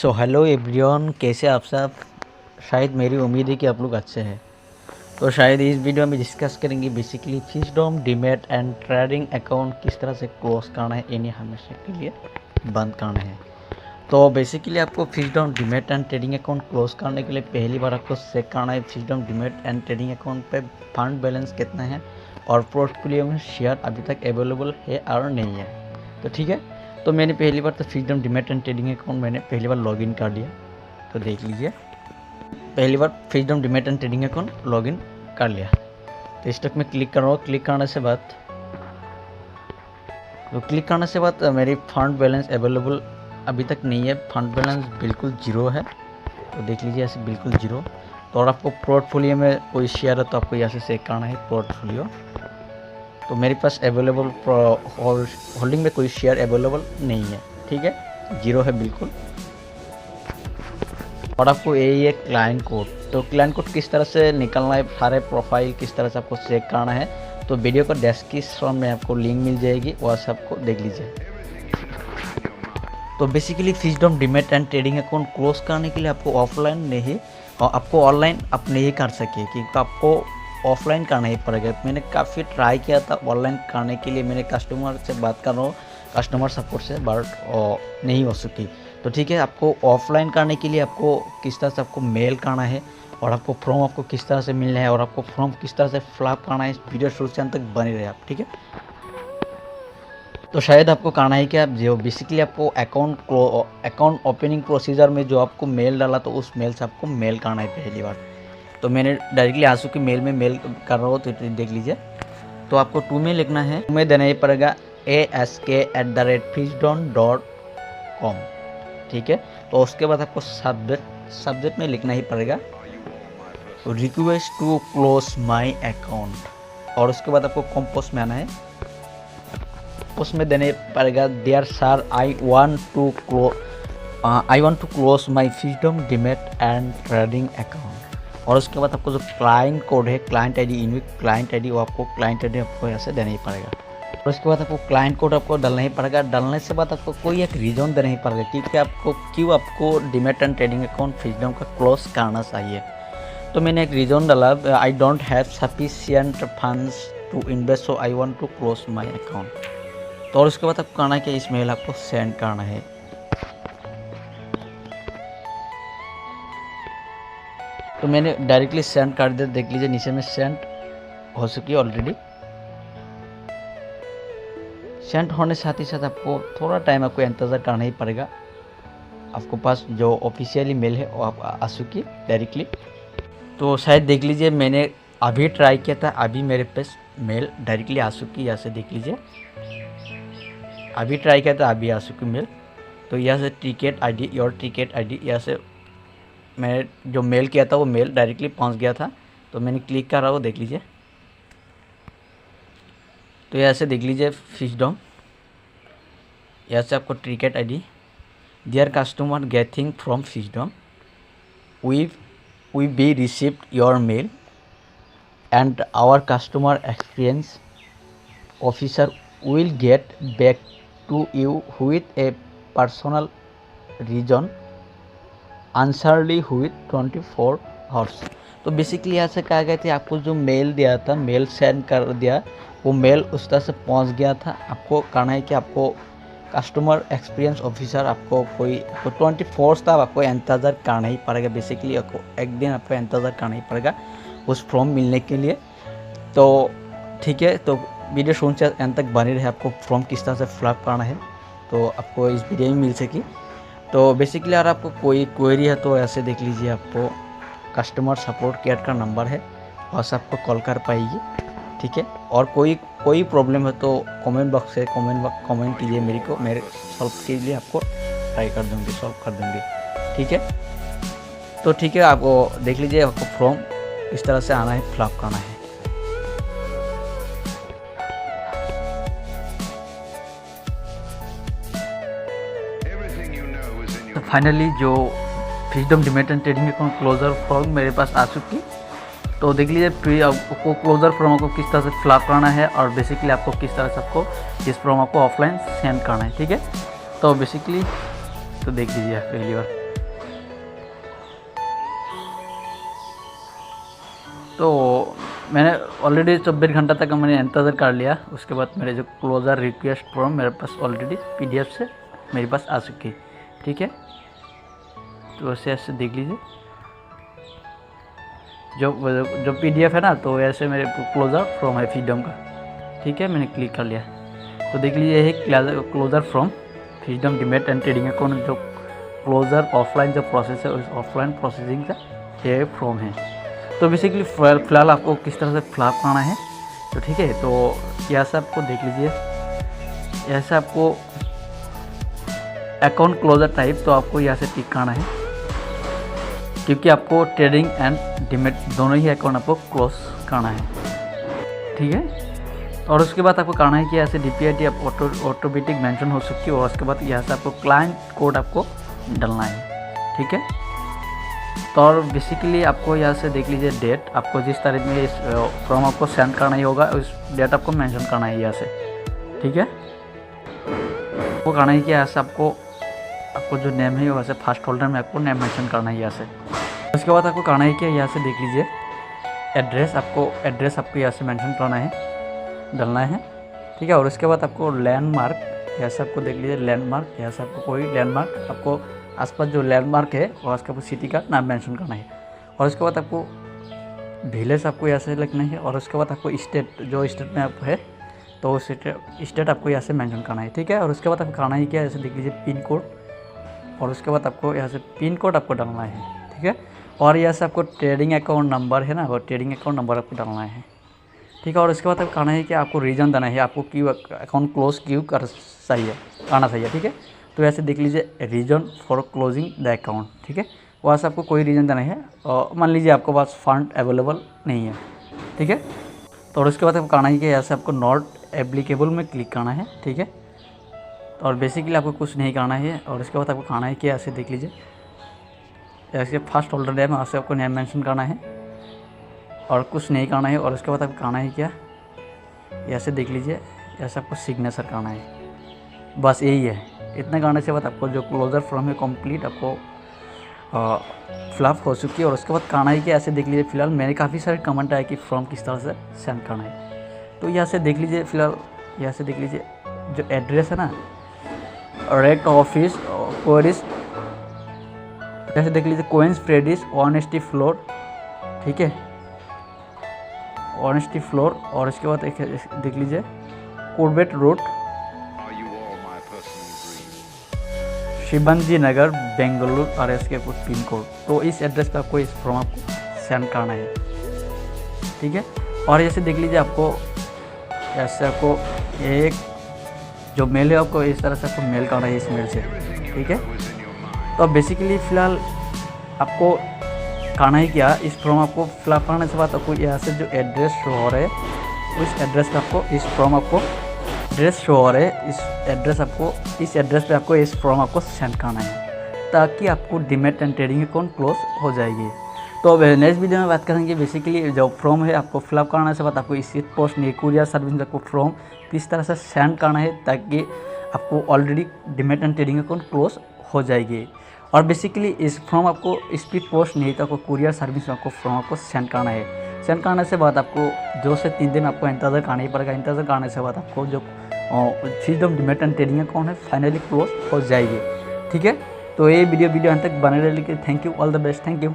So hello everyone, कैसे आप सब। शायद मेरी उम्मीद है कि आप लोग अच्छे हैं। तो शायद इस वीडियो में डिस्कस करेंगे basically Fishdom demat and trading account किस तरह से क्लोज करना है, इन्हें हमेशा के लिए बंद करना है। तो बेसिकली आपको Fisdom demat and trading account close करने के लिए पहली बार आपको चेक करना है Fisdom demat and trading account पे फंड बैलेंस कितना है और पोर्टफोलियो में शेयर अभी तक अवेलेबल है और नहीं है। तो ठीक है, तो मैंने पहली बार तो फिशडॉम डीमैट एंड ट्रेडिंग अकाउंट मैंने पहली बार लॉगिन कर दिया। तो देख लीजिए, पहली बार Fishdom demat and trading account login कर लिया। तो स्टॉक में क्लिक कर रहा हूँ। क्लिक करने से बाद मेरी फंड बैलेंस अवेलेबल अभी तक नहीं है। फंड बैलेंस बिल्कुल जीरो है। तो देख लीजिए ऐसे बिल्कुल जीरो। तो और आपको पोर्टफोलियो में कोई शेयर है तो आपको यहाँ से चेक करना है पोर्टफोलियो। तो मेरे पास अवेलेबल होल्डिंग में कोई शेयर अवेलेबल नहीं है। ठीक है, जीरो है बिल्कुल। और आपको यही है क्लाइंट कोड। तो क्लाइंट कोड किस तरह से निकलना है, सारे प्रोफाइल किस तरह से आपको चेक करना है, तो वीडियो को डिस्क्रिप्शन में आपको लिंक मिल जाएगी, वह सबको देख लीजिए। तो basically Fishdom demat and trading account close करने के लिए आपको ऑफलाइन नहीं और आपको ऑनलाइन आप नहीं कर सके, क्योंकि आपको ऑफलाइन करना ही पड़ेगा। मैंने काफ़ी ट्राई किया था ऑनलाइन करने के लिए, मैंने कस्टमर से बात कर रहा हूँ, कस्टमर सपोर्ट से, बट नहीं हो सकी। तो ठीक है, आपको ऑफलाइन करने के लिए आपको किस तरह से आपको मेल करना है और आपको फॉर्म आपको किस तरह से मिलना है और आपको फॉर्म किस तरह से फिलअप करना है, इस वीडियो शुरू से अंत तक बने रहे आप। ठीक है, तो शायद आपको करना है कि आप जो बेसिकली आपको अकाउंट ओपनिंग प्रोसीजर में जो आपको मेल डाला तो उस मेल से आपको मेल करना है पहली बार। तो मैंने डायरेक्टली आंसू की मेल में मेल कर रहा हूँ, तो देख लीजिए। तो आपको टू में लिखना है, टू में देना ही पड़ेगा ask@fishdom.com। ठीक है, तो उसके बाद आपको सब्जेक्ट में लिखना ही पड़ेगा request to close my account. और उसके बाद आपको कंपोस्ट में आना है, उसमें देने पड़ेगा dear sir I want to close my Fishdom demat and trading account. और उसके बाद आपको जो क्लाइंट कोड है, client ID, unique client ID, वो आपको क्लाइंट आईडी आपको यहाँ से देना ही पड़ेगा। और उसके बाद आपको क्लाइंट कोड आपको डालना ही पड़ेगा। डालने से बाद आपको कोई एक रीज़न देना ही पड़ेगा क्योंकि आपको demat and trading account Fisdom का क्लोज करना चाहिए। तो मैंने एक रीज़न डाला, I don't have sufficient funds to invest so I want to close my account. तो और उसके बाद आपको करना है कि इस मेल आपको सेंड करना है। तो मैंने डायरेक्टली सेंड कर दिया, देख लीजिए नीचे में सेंड हो चुकी है ऑलरेडी। सेंड होने साथ ही साथ आपको थोड़ा टाइम आपको इंतज़ार करना ही पड़ेगा। आपको पास जो ऑफिशियली मेल है वो आप आ चुकी डायरेक्टली। तो शायद देख लीजिए, मैंने अभी ट्राई किया था, अभी मेरे पास मेल डायरेक्टली आ चुकी, यहाँ से देख लीजिए। अभी ट्राई किया था, अभी आ चुकी मेल। तो यहाँ से ticket ID, your ticket ID, यहाँ से मैं जो मेल किया था वो मेल डायरेक्टली पहुँच गया था। तो मैंने क्लिक कर रहा हूँ, देख लीजिए। तो यहाँ से देख लीजिए फिशडॉम, यहाँ से आपको ticket ID, dear customer getting from Fishdom, we be received your mail and our customer experience officer will get back to you with a personal reason answerly with 24 hours। तो बेसिकली यहाँ से कहा गया था आपको जो मेल दिया था, मेल सेंड कर दिया, वो मेल उस तरह से पहुँच गया था। आपको करना है कि आपको कस्टमर एक्सपीरियंस ऑफिसर आपको 24 तक आपको इंतज़ार करना ही पड़ेगा। बेसिकली आपको एक दिन आपको इंतज़ार करना ही पड़ेगा उस फॉर्म मिलने के लिए। तो ठीक है, तो वीडियो शुरू से अंत तक बने रहे, आपको फॉर्म किस तरह से फिलअप करना है तो आपको इस वीडियो में मिल सकी। तो बेसिकली अगर आपको कोई क्वेरी है तो ऐसे देख लीजिए, आपको कस्टमर सपोर्ट केयर का नंबर है, वहाँ से आपको कॉल कर पाएगी। ठीक है, और कोई प्रॉब्लम है तो कमेंट बॉक्स से कमेंट कीजिए मेरे को, मेरे सॉल्व के लिए आपको ट्राई कर दूँगी, सॉल्व कर दूँगी। ठीक है, तो ठीक है, आपको देख लीजिए, आपको फॉर्म इस तरह से आना है, फिलअप करना है। तो फाइनली जो Fishdom demat and trading account closure form मेरे पास आ चुकी। तो देख लीजिए आपको क्लोजर फॉर्म को किस तरह से फिलअप करना है और बेसिकली आपको किस तरह से आपको इस फॉर्म आपको ऑफलाइन सेंड करना है। ठीक है, तो बेसिकली तो देख लीजिए पहली बार तो मैंने ऑलरेडी 24 घंटा तक मैंने इंतज़ार कर लिया। उसके बाद मेरे जो क्लोज़र रिक्वेस्ट फॉर्म मेरे पास ऑलरेडी PDF से मेरे पास आ चुकी, ठीक है। तो ऐसे देख लीजिए, जो PDF है ना, तो ऐसे मेरे क्लोज़र फ्रॉम है फ्रीडम का, ठीक है। मैंने क्लिक कर लिया, तो देख लीजिए ये closure from freedom demat and trading account, जो क्लोज़र ऑफलाइन जो प्रोसेस है उस ऑफलाइन प्रोसेसिंग का ये फॉर्म है। तो बेसिकली फ़िलहाल आपको किस तरह से फिलअप करना है, तो ठीक है। तो यहाँ से आपको देख लीजिए, यहाँ से आपको अकाउंट क्लोज़र टाइप, तो आपको यहाँ से टिक करना है, क्योंकि आपको ट्रेडिंग एंड डीमैट दोनों ही अकाउंट आपको क्लोज करना है, ठीक है। और उसके बाद आपको करना है कि यहाँ से DPID आप ऑटोमेटिक मेंशन हो सकती है, और उसके बाद यहाँ से आपको क्लाइंट कोड आपको डालना है, ठीक है। तो और बेसिकली आपको यहाँ से देख लीजिए डेट, आपको जिस तारीख में इस फॉर्म आपको सेंड करना ही होगा उस डेट आपको मेंशन करना है यहाँ से, ठीक है। वो करना है कि यहाँ से आपको जो नेम है वैसे फर्स्ट होल्डर में आपको नेम मेंशन करना है यहाँ से। उसके बाद आपको करना है कि यहाँ से देख लीजिए एड्रेस आपको यहाँ से मेंशन करना है, डालना है, ठीक है। और उसके बाद आपको लैंडमार्क, यहाँ से आपको देख लीजिए लैंडमार्क, यहाँ से आपको कोई लैंडमार्क आपको आसपास जो लैंडमार्क है और उसके बाद सिटी का नाम मेंशन करना है। और उसके बाद आपको विलेज आपको यहाँ से लिखना है, और उसके बाद आपको स्टेट, जो स्टेट में आप है तो स्टेट आपको यहाँ से मेंशन करना है, ठीक है। और उसके बाद आपको करना है क्या, ऐसे देख लीजिए पिन कोड, और उसके बाद आपको यहाँ से पिन कोड आपको डालना है, ठीक है। और यहाँ से आपको ट्रेडिंग अकाउंट नंबर है ना, वो ट्रेडिंग अकाउंट नंबर आपको डालना है, ठीक है। और उसके बाद आपको करना है कि आपको रीज़न देना है, आपको क्यों अकाउंट क्लोज क्यों करना चाहिए, ठीक है। तो ऐसे देख लीजिए reason for closing the account, ठीक है। वहाँ से आपको कोई रीज़न देना है, और मान लीजिए आपको पास फंड अवेलेबल नहीं है, ठीक है। तो और उसके बाद आपको करना है कि यहाँ से आपको नॉट एप्लीकेबल में क्लिक करना है, ठीक है। और बेसिकली आपको कुछ नहीं करना है। और उसके बाद आपको करना है कि ऐसे देख लीजिए, ऐसे फर्स्ट होल्डर नेम, वहाँ से आपको नेम मेंशन करना है, और कुछ नहीं करना है। और उसके बाद आपको करना है क्या, ऐसे देख लीजिए, ऐसे आपको सिग्नेचर करना है, बस यही है। इतना करने के बाद आपको जो क्लोज़र फॉर्म है कंप्लीट आपको फिलअप हो चुकी है। और उसके बाद करना है कि ऐसे देख लीजिए, फिलहाल मेरे काफ़ी सारे कमेंट आए कि फॉर्म किस तरह से सेंड करना है। तो यहाँ से देख लीजिए, फिलहाल यहाँ से देख लीजिए जो एड्रेस है ना, रेक्ट ऑफिस कोरिस, जैसे देख लीजिए कोइंस प्रेडिस ऑनेस्टी फ्लोर, ठीक है, ऑनेस्टी फ्लोर। और इसके बाद देख लीजिए कोर्बेट रोड, शिवाजी नगर, बेंगलुरु, और इसके कुछ पिन कोड। तो इस एड्रेस पे आपको इस फॉर्म आपको सेंड करना है, ठीक है। और ऐसे देख लीजिए आपको ऐसे आपको एक जो मेल है आपको इस तरह से आपको मेल करना है, इस मेल से, ठीक है। तो बेसिकली फ़िलहाल आपको करना ही क्या, इस फॉर्म आपको फिलअप करने के बाद आपको यहाँ से जो एड्रेस शो हो रहा है उस एड्रेस पे आपको इस फॉर्म आपको एड्रेस शो हो रहा है, इस एड्रेस पे आपको इस फॉर्म आपको सेंड करना है, ताकि आपको demat and trading account close हो जाएगी। तो अब नेक्स्ट वीडियो में बात करेंगे बेसिकली जो फॉर्म है आपको फिलअप करने के बाद आपको इस पोस्ट नहीं कुरियर सर्विस आपको फॉर्म किस तरह से सेंड करना है, ताकि आपको already demat and trading account close हो जाएगी। और बेसिकली इस फॉर्म आपको स्पीड पोस्ट नहीं तो आपको कुरियर सर्विस में आपको फॉर्म आपको सेंड करना है। सेंड करने से बाद आपको 2 से 3 दिन आपको इंतज़ार करना ही पड़ेगा। इंतज़ार करने से बाद आपको जो freedom demat and trading account है फाइनली क्लोज हो जाएगी, ठीक है। तो ये वीडियो अंत तक बने रहने के लिए thank you, all the best, thank you.